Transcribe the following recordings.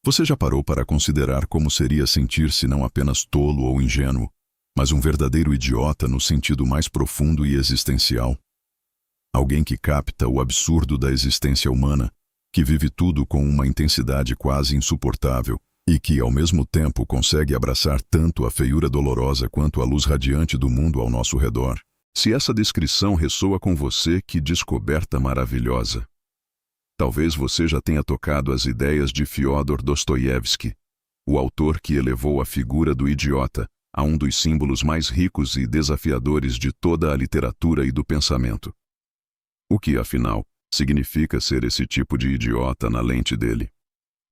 Você já parou para considerar como seria sentir-se não apenas tolo ou ingênuo, mas um verdadeiro idiota no sentido mais profundo e existencial? Alguém que capta o absurdo da existência humana, que vive tudo com uma intensidade quase insuportável e que, ao mesmo tempo, consegue abraçar tanto a feiura dolorosa quanto a luz radiante do mundo ao nosso redor. Se essa descrição ressoa com você, que descoberta maravilhosa! Talvez você já tenha tocado as ideias de Fyodor Dostoiévski, o autor que elevou a figura do idiota a um dos símbolos mais ricos e desafiadores de toda a literatura e do pensamento. O que, afinal, significa ser esse tipo de idiota na lente dele?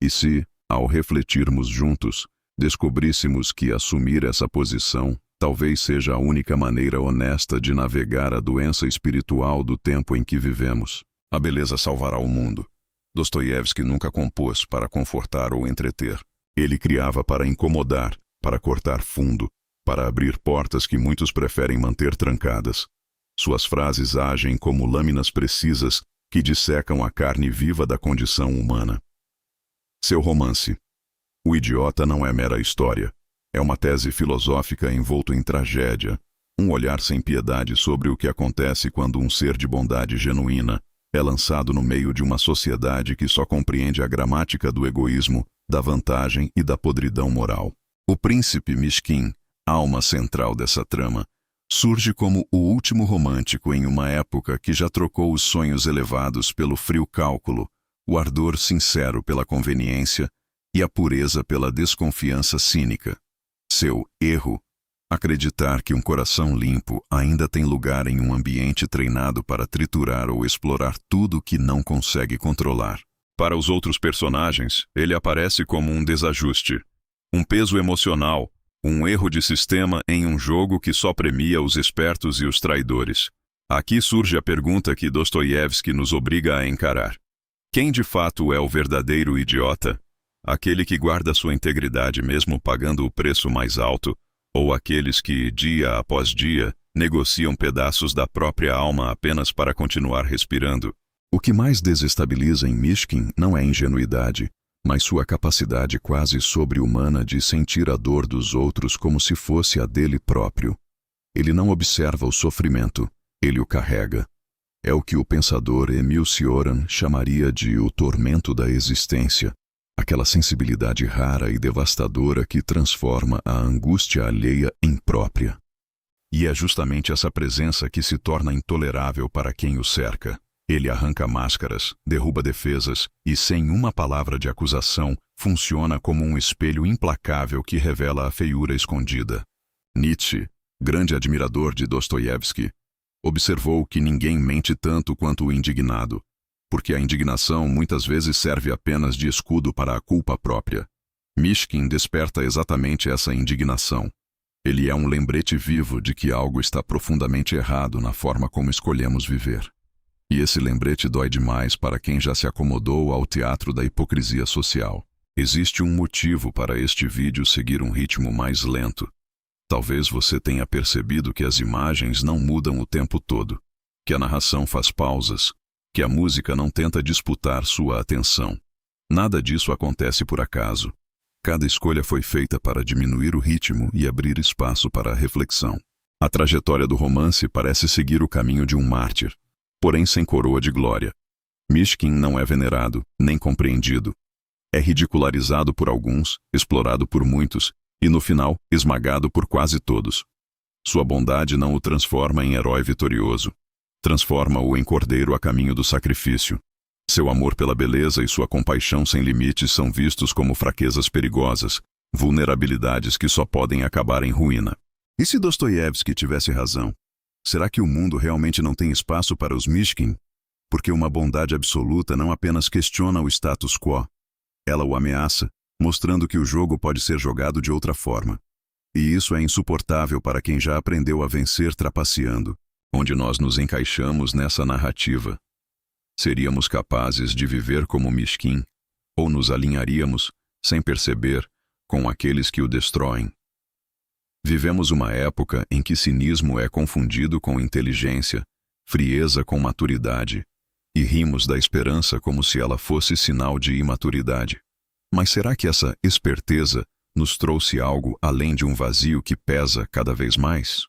E se, ao refletirmos juntos, descobríssemos que assumir essa posição talvez seja a única maneira honesta de navegar a doença espiritual do tempo em que vivemos? A beleza salvará o mundo. Dostoiévski nunca compôs para confortar ou entreter. Ele criava para incomodar, para cortar fundo, para abrir portas que muitos preferem manter trancadas. Suas frases agem como lâminas precisas que dissecam a carne viva da condição humana. Seu romance, O Idiota, não é mera história. É uma tese filosófica envolto em tragédia, um olhar sem piedade sobre o que acontece quando um ser de bondade genuína é lançado no meio de uma sociedade que só compreende a gramática do egoísmo, da vantagem e da podridão moral. O príncipe Mishkin, alma central dessa trama, surge como o último romântico em uma época que já trocou os sonhos elevados pelo frio cálculo, o ardor sincero pela conveniência e a pureza pela desconfiança cínica. Seu erro: acreditar que um coração limpo ainda tem lugar em um ambiente treinado para triturar ou explorar tudo que não consegue controlar. Para os outros personagens, ele aparece como um desajuste, um peso emocional, um erro de sistema em um jogo que só premia os espertos e os traidores. Aqui surge a pergunta que Dostoiévski nos obriga a encarar. Quem de fato é o verdadeiro idiota? Aquele que guarda sua integridade mesmo pagando o preço mais alto, ou aqueles que, dia após dia, negociam pedaços da própria alma apenas para continuar respirando? O que mais desestabiliza em Mishkin não é ingenuidade, mas sua capacidade quase sobre-humana de sentir a dor dos outros como se fosse a dele próprio. Ele não observa o sofrimento, ele o carrega. É o que o pensador Emil Cioran chamaria de o tormento da existência, aquela sensibilidade rara e devastadora que transforma a angústia alheia em própria. E é justamente essa presença que se torna intolerável para quem o cerca. Ele arranca máscaras, derruba defesas e, sem uma palavra de acusação, funciona como um espelho implacável que revela a feiura escondida. Nietzsche, grande admirador de Dostoiévski, observou que ninguém mente tanto quanto o indignado, porque a indignação muitas vezes serve apenas de escudo para a culpa própria. Mishkin desperta exatamente essa indignação. Ele é um lembrete vivo de que algo está profundamente errado na forma como escolhemos viver. E esse lembrete dói demais para quem já se acomodou ao teatro da hipocrisia social. Existe um motivo para este vídeo seguir um ritmo mais lento. Talvez você tenha percebido que as imagens não mudam o tempo todo, que a narração faz pausas, que a música não tenta disputar sua atenção. Nada disso acontece por acaso. Cada escolha foi feita para diminuir o ritmo e abrir espaço para a reflexão. A trajetória do romance parece seguir o caminho de um mártir, porém sem coroa de glória. Mishkin não é venerado, nem compreendido. É ridicularizado por alguns, explorado por muitos, e no final, esmagado por quase todos. Sua bondade não o transforma em herói vitorioso. Transforma-o em cordeiro a caminho do sacrifício. Seu amor pela beleza e sua compaixão sem limites são vistos como fraquezas perigosas, vulnerabilidades que só podem acabar em ruína. E se Dostoiévski tivesse razão? Será que o mundo realmente não tem espaço para os Mishkin? Porque uma bondade absoluta não apenas questiona o status quo, ela o ameaça, mostrando que o jogo pode ser jogado de outra forma. E isso é insuportável para quem já aprendeu a vencer trapaceando. Onde nós nos encaixamos nessa narrativa? Seríamos capazes de viver como Mishkin, ou nos alinharíamos, sem perceber, com aqueles que o destroem? Vivemos uma época em que cinismo é confundido com inteligência, frieza com maturidade, e rimos da esperança como se ela fosse sinal de imaturidade. Mas será que essa esperteza nos trouxe algo além de um vazio que pesa cada vez mais?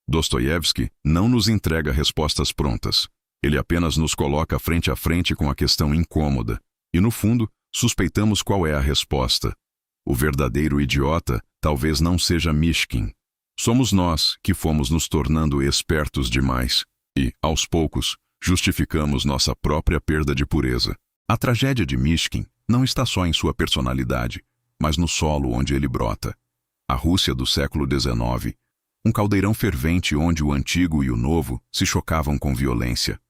Dostoiévski não nos entrega respostas prontas. Ele apenas nos coloca frente a frente com a questão incômoda. E, no fundo, suspeitamos qual é a resposta. O verdadeiro idiota talvez não seja Mishkin. Somos nós que fomos nos tornando espertos demais. E, aos poucos, justificamos nossa própria perda de pureza. A tragédia de Mishkin não está só em sua personalidade, mas no solo onde ele brota. A Rússia do século XIX, um caldeirão fervente onde o antigo e o novo se chocavam com violência.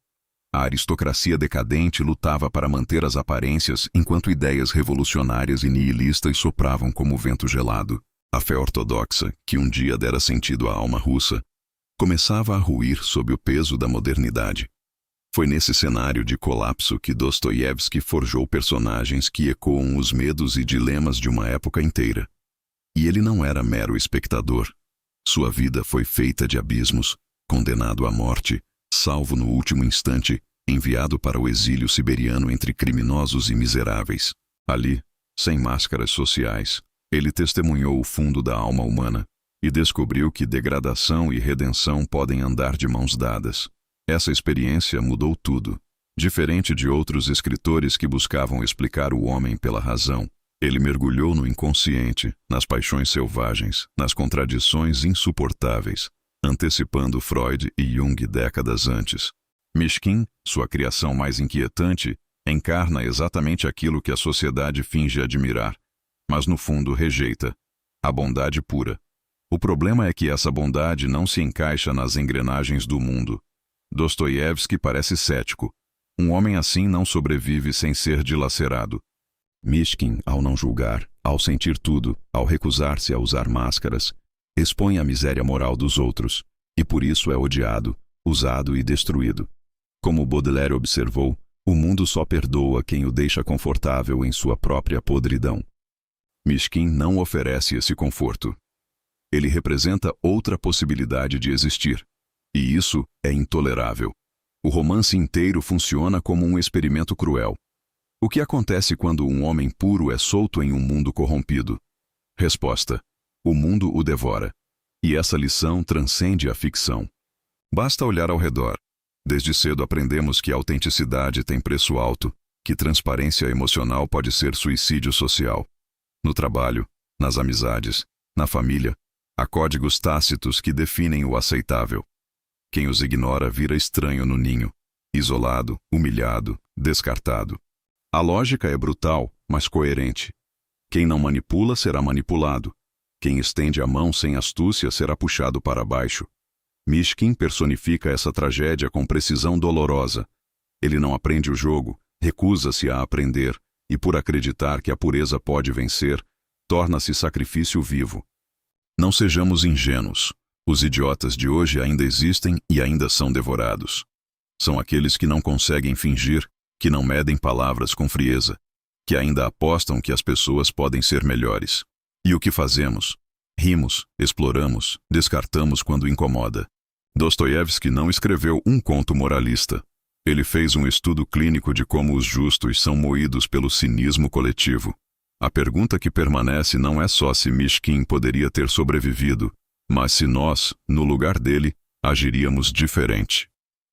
A aristocracia decadente lutava para manter as aparências enquanto ideias revolucionárias e nihilistas sopravam como vento gelado. A fé ortodoxa, que um dia dera sentido à alma russa, começava a ruir sob o peso da modernidade. Foi nesse cenário de colapso que Dostoiévski forjou personagens que ecoam os medos e dilemas de uma época inteira. E ele não era mero espectador. Sua vida foi feita de abismos, condenado à morte, salvo no último instante, enviado para o exílio siberiano entre criminosos e miseráveis. Ali, sem máscaras sociais, ele testemunhou o fundo da alma humana e descobriu que degradação e redenção podem andar de mãos dadas. Essa experiência mudou tudo. Diferente de outros escritores que buscavam explicar o homem pela razão, ele mergulhou no inconsciente, nas paixões selvagens, nas contradições insuportáveis, antecipando Freud e Jung décadas antes. Mishkin, sua criação mais inquietante, encarna exatamente aquilo que a sociedade finge admirar, mas no fundo rejeita: a bondade pura. O problema é que essa bondade não se encaixa nas engrenagens do mundo. Dostoiévski parece cético. Um homem assim não sobrevive sem ser dilacerado. Mishkin, ao não julgar, ao sentir tudo, ao recusar-se a usar máscaras, expõe a miséria moral dos outros, e por isso é odiado, usado e destruído. Como Baudelaire observou, o mundo só perdoa quem o deixa confortável em sua própria podridão. Mishkin não oferece esse conforto. Ele representa outra possibilidade de existir. E isso é intolerável. O romance inteiro funciona como um experimento cruel. O que acontece quando um homem puro é solto em um mundo corrompido? Resposta: o mundo o devora. E essa lição transcende a ficção. Basta olhar ao redor. Desde cedo aprendemos que a autenticidade tem preço alto, que transparência emocional pode ser suicídio social. No trabalho, nas amizades, na família, há códigos tácitos que definem o aceitável. Quem os ignora vira estranho no ninho, isolado, humilhado, descartado. A lógica é brutal, mas coerente. Quem não manipula será manipulado. Quem estende a mão sem astúcia será puxado para baixo. Mishkin personifica essa tragédia com precisão dolorosa. Ele não aprende o jogo, recusa-se a aprender, e por acreditar que a pureza pode vencer, torna-se sacrifício vivo. Não sejamos ingênuos. Os idiotas de hoje ainda existem e ainda são devorados. São aqueles que não conseguem fingir, que não medem palavras com frieza, que ainda apostam que as pessoas podem ser melhores. E o que fazemos? Rimos, exploramos, descartamos quando incomoda. Dostoiévski não escreveu um conto moralista. Ele fez um estudo clínico de como os justos são moídos pelo cinismo coletivo. A pergunta que permanece não é só se Mishkin poderia ter sobrevivido, mas se nós, no lugar dele, agiríamos diferente.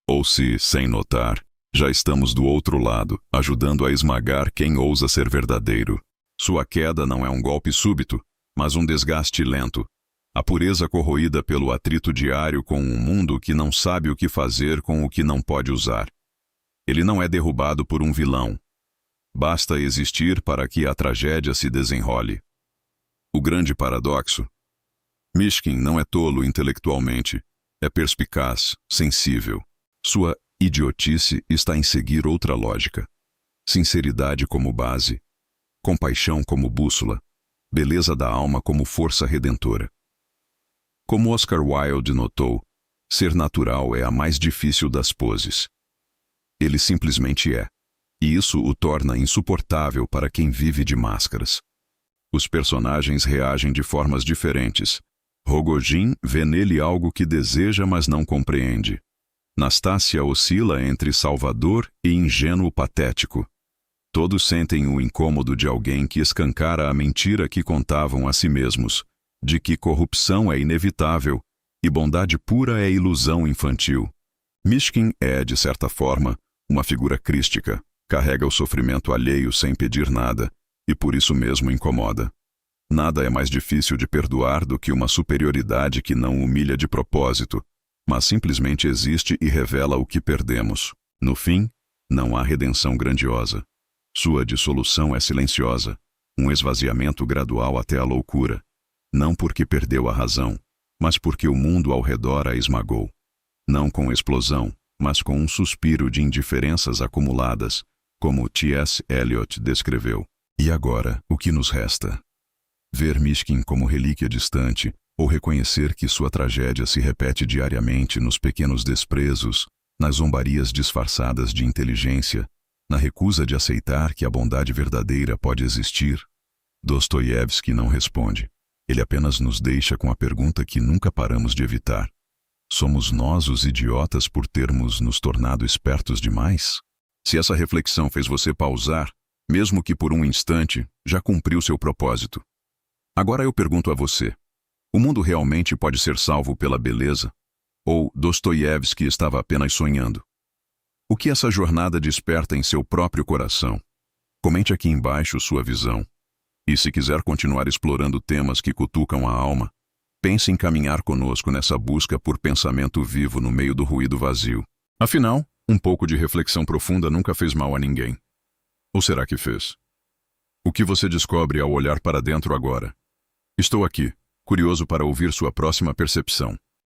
Ou se, sem notar, já estamos do outro lado, ajudando a esmagar quem ousa ser verdadeiro. Sua queda não é um golpe súbito, mas um desgaste lento. A pureza corroída pelo atrito diário com um mundo que não sabe o que fazer com o que não pode usar. Ele não é derrubado por um vilão. Basta existir para que a tragédia se desenrole. O grande paradoxo: Mishkin não é tolo intelectualmente, é perspicaz, sensível. Sua idiotice está em seguir outra lógica. Sinceridade como base, compaixão como bússola, beleza da alma como força redentora. Como Oscar Wilde notou, ser natural é a mais difícil das poses. Ele simplesmente é, e isso o torna insuportável para quem vive de máscaras. Os personagens reagem de formas diferentes. Rogojin vê nele algo que deseja, mas não compreende. Nastácia oscila entre salvador e ingênuo patético. Todos sentem o incômodo de alguém que escancara a mentira que contavam a si mesmos, de que corrupção é inevitável e bondade pura é ilusão infantil. Mishkin é, de certa forma, uma figura crística, carrega o sofrimento alheio sem pedir nada, e por isso mesmo incomoda. Nada é mais difícil de perdoar do que uma superioridade que não humilha de propósito, mas simplesmente existe e revela o que perdemos. No fim, não há redenção grandiosa. Sua dissolução é silenciosa, um esvaziamento gradual até a loucura, não porque perdeu a razão, mas porque o mundo ao redor a esmagou. Não com explosão, mas com um suspiro de indiferenças acumuladas, como T.S. Eliot descreveu. E agora, o que nos resta? Ver Mishkin como relíquia distante, ou reconhecer que sua tragédia se repete diariamente nos pequenos desprezos, nas zombarias disfarçadas de inteligência, na recusa de aceitar que a bondade verdadeira pode existir? Dostoiévski não responde. Ele apenas nos deixa com a pergunta que nunca paramos de evitar. Somos nós os idiotas por termos nos tornado espertos demais? Se essa reflexão fez você pausar, mesmo que por um instante, já cumpriu seu propósito. Agora eu pergunto a você: o mundo realmente pode ser salvo pela beleza? Ou Dostoiévski estava apenas sonhando? O que essa jornada desperta em seu próprio coração? Comente aqui embaixo sua visão. E se quiser continuar explorando temas que cutucam a alma, pense em caminhar conosco nessa busca por pensamento vivo no meio do ruído vazio. Afinal, um pouco de reflexão profunda nunca fez mal a ninguém. Ou será que fez? O que você descobre ao olhar para dentro agora? Estou aqui, curioso para ouvir sua próxima percepção.